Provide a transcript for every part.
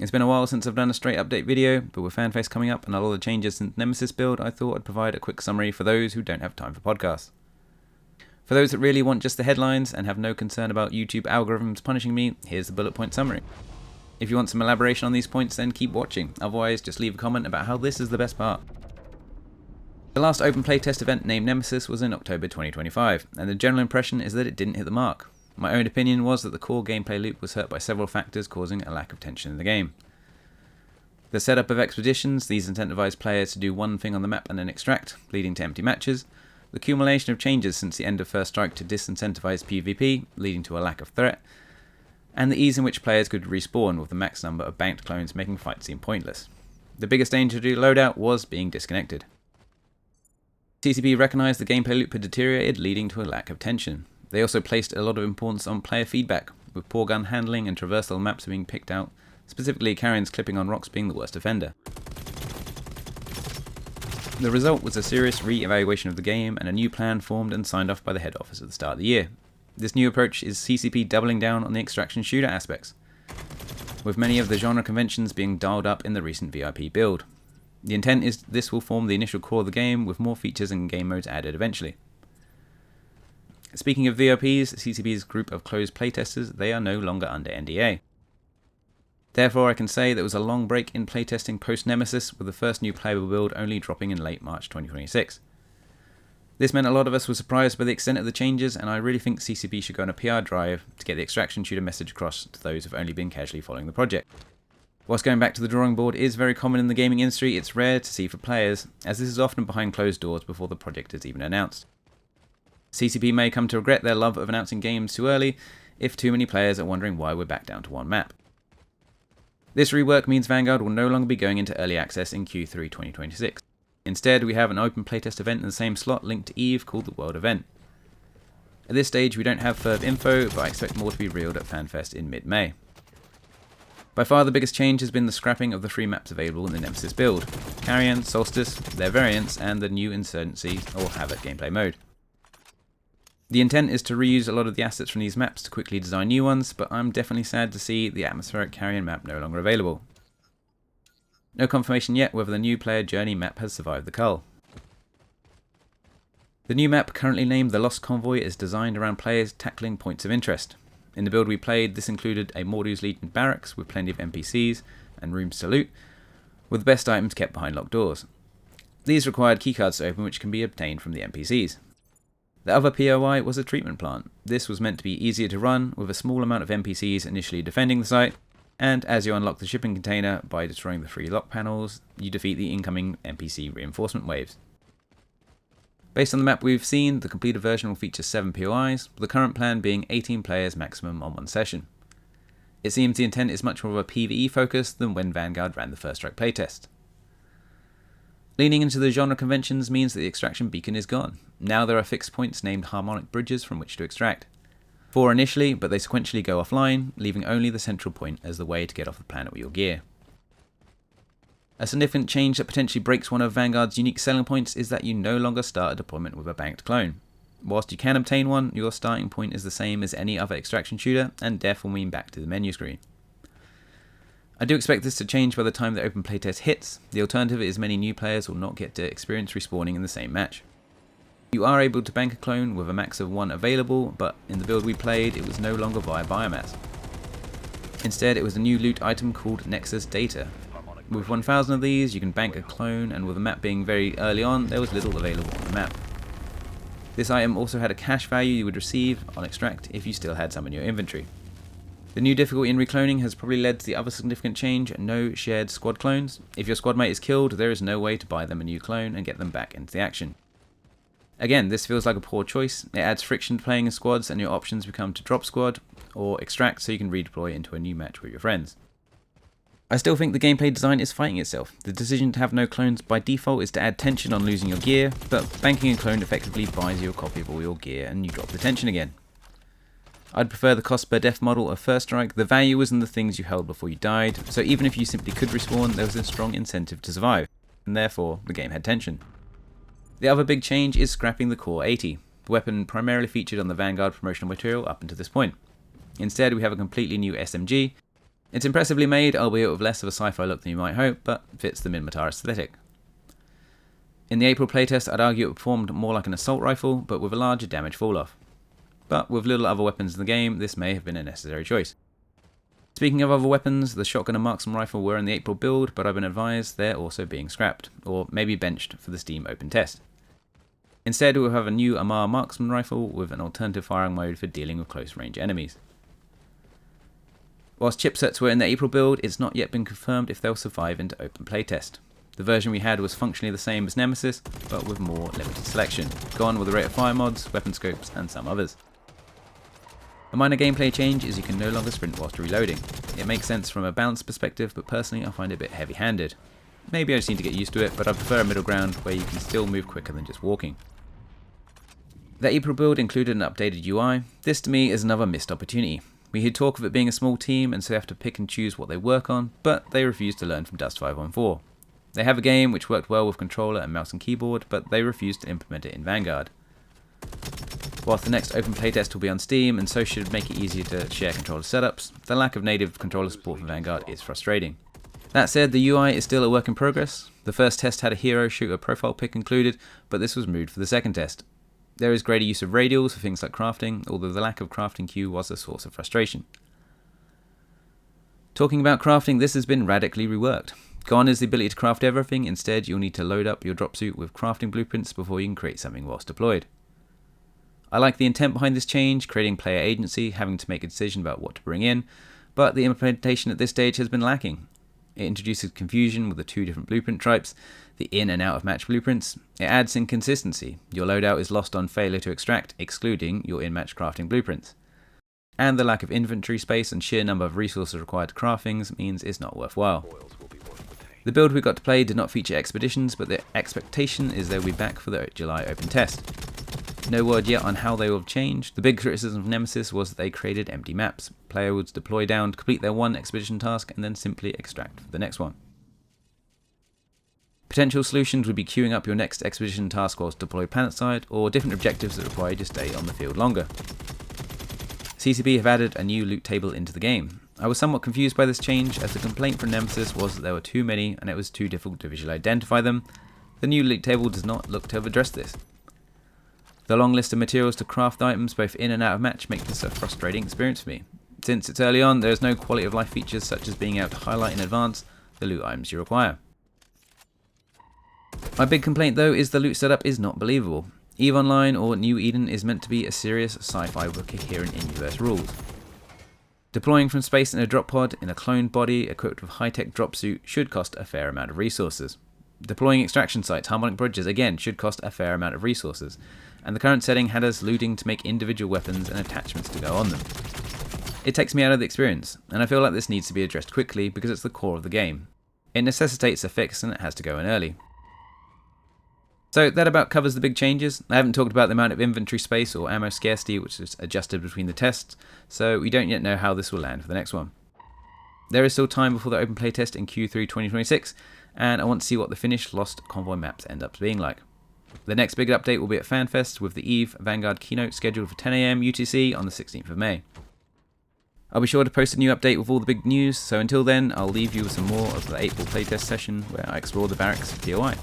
It's been a while since I've done a straight update video, but with Fanfest coming up and a lot of changes since Nemesis build, I thought I'd provide a quick summary for those who don't have time for podcasts. For those that really want just the headlines and have no concern about YouTube algorithms punishing me, here's the bullet point summary. If you want some elaboration on these points, then keep watching, otherwise just leave a comment about how this is the best part. The last open playtest event named Nemesis was in October 2025, and the general impression is that it didn't hit the mark. My own opinion was that the core gameplay loop was hurt by several factors causing a lack of tension in the game. The setup of expeditions, these incentivise players to do one thing on the map and then extract, leading to empty matches. The accumulation of changes since the end of First Strike to disincentivise PvP, leading to a lack of threat. And the ease in which players could respawn with the max number of banked clones making fights seem pointless. The biggest danger to the loadout was being disconnected. CCP recognised the gameplay loop had deteriorated, leading to a lack of tension. They also placed a lot of importance on player feedback, with poor gun handling and traversal maps being picked out, specifically Carrions clipping on rocks being the worst offender. The result was a serious re-evaluation of the game and a new plan formed and signed off by the head office at the start of the year. This new approach is CCP doubling down on the extraction shooter aspects, with many of the genre conventions being dialed up in the recent VIP build. The intent is this will form the initial core of the game, with more features and game modes added eventually. Speaking of VIPs, CCP's group of closed playtesters, they are no longer under NDA. Therefore, I can say there was a long break in playtesting post-Nemesis, with the first new playable build only dropping in late March 2026. This meant a lot of us were surprised by the extent of the changes, and I really think CCP should go on a PR drive to get the extraction shooter message across to those who have only been casually following the project. Whilst going back to the drawing board is very common in the gaming industry, it's rare to see for players, as this is often behind closed doors before the project is even announced. CCP may come to regret their love of announcing games too early, if too many players are wondering why we're back down to one map. This rework means Vanguard will no longer be going into early access in Q3 2026. Instead, we have an open playtest event in the same slot linked to EVE called the World Event. At this stage, we don't have further info, but I expect more to be revealed at Fanfest in mid-May. By far the biggest change has been the scrapping of the 3 maps available in the Nemesis build: Carrion, Solstice, their variants, and the new Insurgency or Havoc gameplay mode. The intent is to reuse a lot of the assets from these maps to quickly design new ones, but I'm definitely sad to see the atmospheric Carrion map no longer available. No confirmation yet whether the new player journey map has survived the cull. The new map, currently named the Lost Convoy, is designed around players tackling points of interest. In the build we played, this included a Mordu's Legion barracks with plenty of NPCs and rooms to loot, with the best items kept behind locked doors. These required keycards to open, which can be obtained from the NPCs. The other POI was a treatment plant. This was meant to be easier to run, with a small amount of NPCs initially defending the site, and as you unlock the shipping container by destroying the 3 lock panels, you defeat the incoming NPC reinforcement waves. Based on the map we've seen, the completed version will feature 7 POIs, with the current plan being 18 players maximum on one session. It seems the intent is much more of a PvE focus than when Vanguard ran the First Strike playtest. Leaning into the genre conventions means that the extraction beacon is gone. Now there are fixed points named harmonic bridges from which to extract. 4 initially, but they sequentially go offline, leaving only the central point as the way to get off the planet with your gear. A significant change that potentially breaks one of Vanguard's unique selling points is that you no longer start a deployment with a banked clone. Whilst you can obtain one, your starting point is the same as any other extraction shooter, and death will mean back to the menu screen. I do expect this to change by the time the open playtest hits. The alternative is many new players will not get to experience respawning in the same match. You are able to bank a clone with a max of 1 available, but in the build we played it was no longer via biomass. Instead it was a new loot item called Nexus Data. With 1000 of these you can bank a clone, and with the map being very early on there was little available on the map. This item also had a cash value you would receive on extract if you still had some in your inventory. The new difficulty in recloning has probably led to the other significant change: no shared squad clones. If your squad mate is killed, there is no way to buy them a new clone and get them back into the action. Again, this feels like a poor choice. It adds friction to playing in squads, and your options become to drop squad or extract so you can redeploy into a new match with your friends. I still think the gameplay design is fighting itself. The decision to have no clones by default is to add tension on losing your gear, but banking a clone effectively buys you a copy of all your gear and you drop the tension again. I'd prefer the cost per death model of First Strike. The value was in the things you held before you died, so even if you simply could respawn, there was a strong incentive to survive, and therefore the game had tension. The other big change is scrapping the Core 80, the weapon primarily featured on the Vanguard promotional material up until this point. Instead we have a completely new SMG. It's impressively made, albeit with less of a sci-fi look than you might hope, but fits the Minmatar aesthetic. In the April playtest, I'd argue it performed more like an assault rifle, but with a larger damage fall-off. But with little other weapons in the game, this may have been a necessary choice. Speaking of other weapons, the shotgun and marksman rifle were in the April build, but I've been advised they're also being scrapped, or maybe benched for the Steam open test. Instead, we'll have a new Amar marksman rifle with an alternative firing mode for dealing with close range enemies. Whilst chipsets were in the April build, it's not yet been confirmed if they'll survive into open playtest. The version we had was functionally the same as Nemesis, but with more limited selection, gone with the rate of fire mods, weapon scopes, and some others. A minor gameplay change is you can no longer sprint whilst reloading. It makes sense from a balance perspective, but personally I find it a bit heavy-handed. Maybe I just need to get used to it, but I prefer a middle ground where you can still move quicker than just walking. The April build included an updated UI. This to me is another missed opportunity. We hear talk of it being a small team and so they have to pick and choose what they work on, but they refuse to learn from Dust 514. They have a game which worked well with controller and mouse and keyboard, but they refuse to implement it in Vanguard. Whilst the next open playtest will be on Steam and so should make it easier to share controller setups, the lack of native controller support for Vanguard is frustrating. That said, the UI is still a work in progress. The first test had a hero shooter profile pick included, but this was moved for the second test. There is greater use of radials for things like crafting, although the lack of crafting queue was a source of frustration. Talking about crafting, this has been radically reworked. Gone is the ability to craft everything, instead you'll need to load up your dropsuit with crafting blueprints before you can create something whilst deployed. I like the intent behind this change, creating player agency, having to make a decision about what to bring in, but the implementation at this stage has been lacking. It introduces confusion with the two different blueprint types, the in and out of match blueprints. It adds inconsistency. Your loadout is lost on failure to extract, excluding your in-match crafting blueprints. And the lack of inventory space and sheer number of resources required to craft things means it's not worthwhile. The build we got to play did not feature expeditions, but the expectation is they'll be back for the July open test. No word yet on how they will change. The big criticism of Nemesis was that they created empty maps. Player would deploy down to complete their one expedition task and then simply extract for the next one. Potential solutions would be queuing up your next expedition task whilst deployed planetside, or different objectives that require you to stay on the field longer. CCP have added a new loot table into the game. I was somewhat confused by this change, as the complaint from Nemesis was that there were too many and it was too difficult to visually identify them. The new loot table does not look to have addressed this. The long list of materials to craft items both in and out of match make this a frustrating experience for me. Since it's early on, there is no quality of life features such as being able to highlight in advance the loot items you require. My big complaint though is the loot setup is not believable. EVE Online or New Eden is meant to be a serious sci-fi with coherent in-universe rules. Deploying from space in a drop pod in a cloned body equipped with high-tech drop suit should cost a fair amount of resources. Deploying extraction sites, harmonic bridges again should cost a fair amount of resources, and the current setting had us looting to make individual weapons and attachments to go on them. It takes me out of the experience, and I feel like this needs to be addressed quickly because it's the core of the game. It necessitates a fix and it has to go in early. So that about covers the big changes. I haven't talked about the amount of inventory space or ammo scarcity which is adjusted between the tests, so we don't yet know how this will land for the next one. There is still time before the open playtest in Q3 2026, and I want to see what the finished Lost Convoy maps end up being like. The next big update will be at Fanfest with the EVE Vanguard keynote scheduled for 10 AM UTC on the 16th of May. I'll be sure to post a new update with all the big news, so until then I'll leave you with some more of the April playtest session where I explore the barracks POI.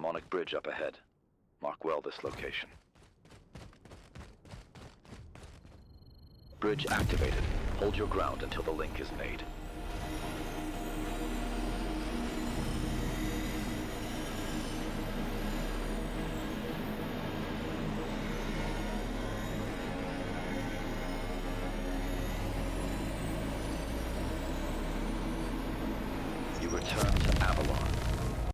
harmonic bridge up ahead. Mark well this location. Bridge activated. Hold your ground until the link is made.